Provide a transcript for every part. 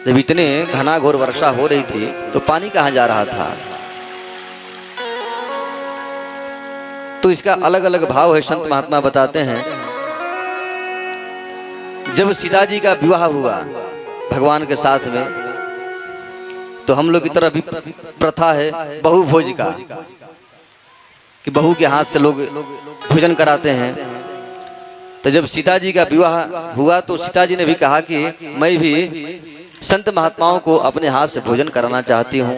जब इतने घनाघोर वर्षा हो रही थी तो पानी कहाँ जा रहा था। तो इसका अलग अलग भाव है। संत महात्मा बताते हैं, जब सीता जी का विवाह हुआ भगवान के साथ में, तो हम लोग की तरफ भी प्रथा है बहु भोज का, कि बहू के हाथ से लोग भोजन कराते हैं। तो जब सीता जी का विवाह हुआ तो सीता जी ने भी कहा कि मैं भी संत महात्माओं को अपने हाथ से भोजन कराना चाहती हूँ।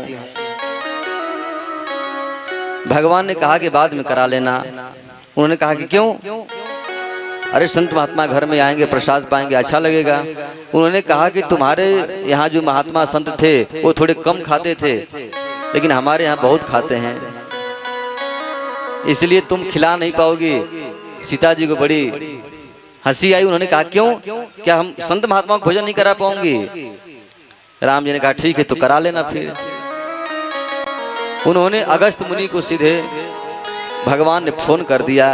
भगवान ने कहा कि बाद में करा लेना। उन्होंने कहा कि क्यों? अरे संत महात्मा घर में आएंगे, प्रसाद पाएंगे, अच्छा लगेगा। उन्होंने कहा कि तुम्हारे यहाँ जो महात्मा संत थे वो थोड़े कम खाते थे, लेकिन हमारे यहाँ बहुत खाते हैं, इसलिए तुम खिला नहीं पाओगी। सीता जी को बड़ी हंसी आई। उन्होंने कहा क्यों? क्या हम संत महात्माओं को भोजन नहीं करा पाऊंगी? राम जी ने कहा ठीक है, तो करा लेना फिर। उन्होंने अगस्त मुनि को सीधे भगवान ने फोन कर दिया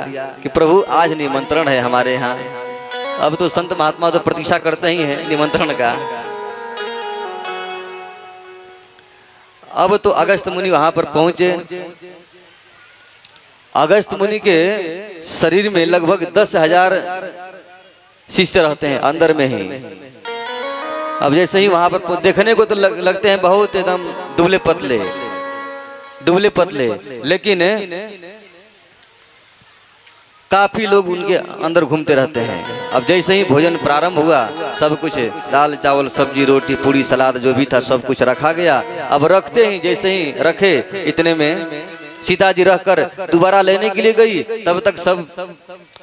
कि प्रभु आज निमंत्रण है हमारे यहाँ। अब तो संत महात्मा तो प्रतीक्षा करते ही हैं निमंत्रण का। अब तो अगस्त मुनि वहां पर पहुंचे। अगस्त मुनि के शरीर में लगभग 10,000 शिष्य रहते हैं अंदर में ही। अब जैसे ही वहां पर देखने को तो लगते हैं बहुत एकदम दुबले पतले, लेकिन काफी लोग उनके अंदर घूमते रहते हैं। अब जैसे ही भोजन प्रारंभ हुआ, सब कुछ दाल चावल सब्जी रोटी पूरी सलाद जो भी था सब कुछ रखा गया। अब रखते ही जैसे ही रखे, इतने में सीता जी रहकर दोबारा लेने के लिए गई, तब तक सब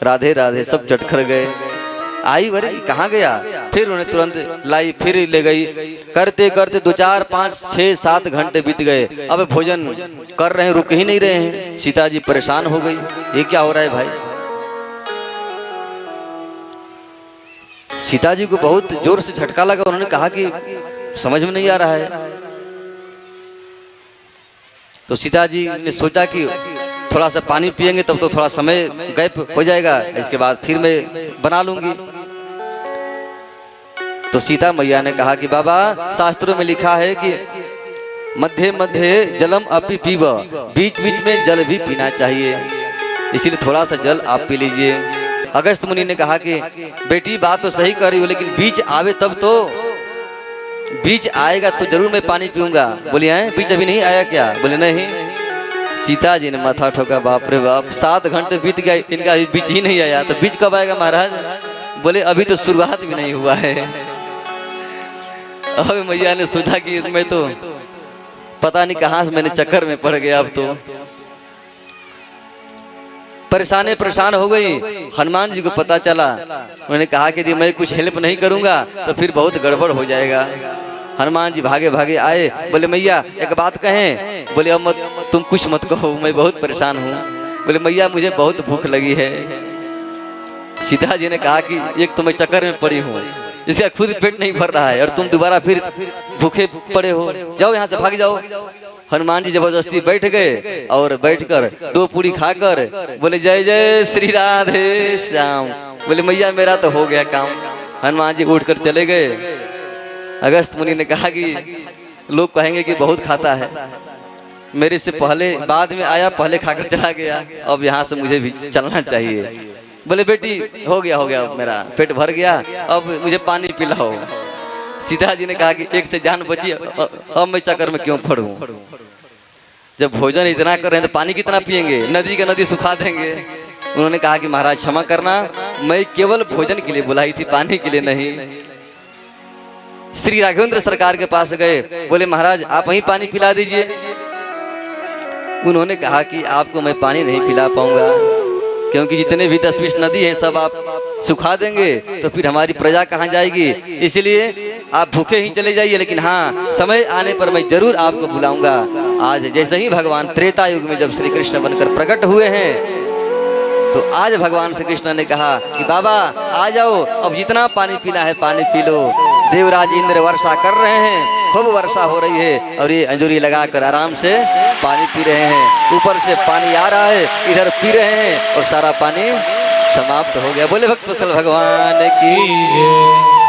राधे राधे सब चटखर गए। आई बरे कहाँ गया? फिर उन्हें तुरंत लाई, फिर ले गई। करते करते 2 4 5 6 7 घंटे बीत गए। अब भोजन कर रहे हैं, रुक ही नहीं रहे हैं। सीता जी परेशान हो गई, ये क्या हो रहा है भाई? सीता जी को बहुत जोर से झटका लगा। उन्होंने कहा कि समझ में नहीं आ रहा है। तो सीता जी ने सोचा कि थोड़ा सा पानी पिएंगे तब तो थोड़ा समय गैप हो जाएगा, इसके बाद फिर मैं बना लूंगी। तो सीता मैया ने कहा कि बाबा शास्त्रों में लिखा है कि मध्य मध्य जलम अपि पीब, बीच बीच में जल भी पीना चाहिए, इसलिए थोड़ा सा जल आप पी लीजिए। अगस्त मुनि ने कहा कि बेटी बात तो सही कर रही हो, लेकिन बीच आवे तब तो। बीच आएगा तो जरूर मैं पानी पीऊंगा। बोली हैं बीच अभी नहीं आया क्या? बोले नहीं। सीता जी ने माथा ठोका, बाप रे बाप 7 घंटे बीत गए, इनका अभी बीच ही नहीं आया, तो बीच कब आएगा महाराज? बोले अभी तो शुरुआत भी नहीं हुआ है। अब मैया ने सोचा कि मैं तो पता नहीं कहां से मैंने चक्कर में पड़ गया। अब तो परेशान हो गई। हनुमान जी को पता चला। उन्होंने कहा कि यदि मैं कुछ हेल्प नहीं करूंगा तो फिर बहुत गड़बड़ हो जाएगा। हनुमान जी भागे भागे आए। बोले मैया एक बात कहें? बोले अब मत, तुम कुछ मत कहो, मैं बहुत परेशान हूँ। बोले मैया मुझे बहुत भूख लगी है। सीता जी ने कहा कि एक तो मैं चक्कर में पड़ी हूँ, इसका खुद पेट नहीं भर रहा है, और तुम दोबारा फिर भूखे पड़े हो, जाओ यहाँ से भाग जाओ। हनुमान जी जबरदस्ती बैठ गए और बैठकर 2 पूरी खाकर बोले जय जय श्री राधे श्याम। बोले मैया मेरा तो हो गया काम। हनुमान जी उठकर चले गए। अगस्त मुनि ने कहा कि लोग कहेंगे कि बहुत खाता है, मेरे से पहले बाद में आया, पहले खाकर चला गया, अब यहाँ से मुझे भी चलना चाहिए। बोले बेटी हो गया मेरा पेट भर गया, अब मुझे पानी पिलाओ। सीता जी ने कहा कि एक से जान बची, अब मैं चक्कर में क्यों पड़ूं? जब भोजन इतना कर रहे हैं तो पानी कितना पिएंगे? नदी का नदी सुखा देंगे। उन्होंने कहा कि महाराज क्षमा करना, मैं केवल भोजन के लिए बुलाई थी, पानी के लिए नहीं। श्री राघवेंद्र सरकार के पास गए। बोले महाराज आप वहीं पानी पिला दीजिए। उन्होंने कहा कि आपको मैं पानी नहीं पिला पाऊंगा, क्योंकि जितने भी 10-20 नदी हैं सब आप सुखा देंगे तो फिर हमारी प्रजा कहाँ जाएगी, इसलिए आप भूखे ही चले जाइए, लेकिन हाँ समय आने पर मैं जरूर आपको बुलाऊंगा। आज जैसे ही भगवान त्रेता युग में जब श्री कृष्ण बनकर प्रकट हुए हैं, तो आज भगवान श्री कृष्ण ने कहा कि बाबा आ जाओ, अब जितना पानी पीना है पानी पी लो। देवराज इंद्र वर्षा कर रहे हैं, खूब वर्षा हो रही है, और ये अंजूरी लगाकर आराम से पानी पी रहे हैं। ऊपर से पानी आ रहा है, इधर पी रहे हैं, और सारा पानी समाप्त हो गया। बोले भक्त वत्सल भगवान की जय।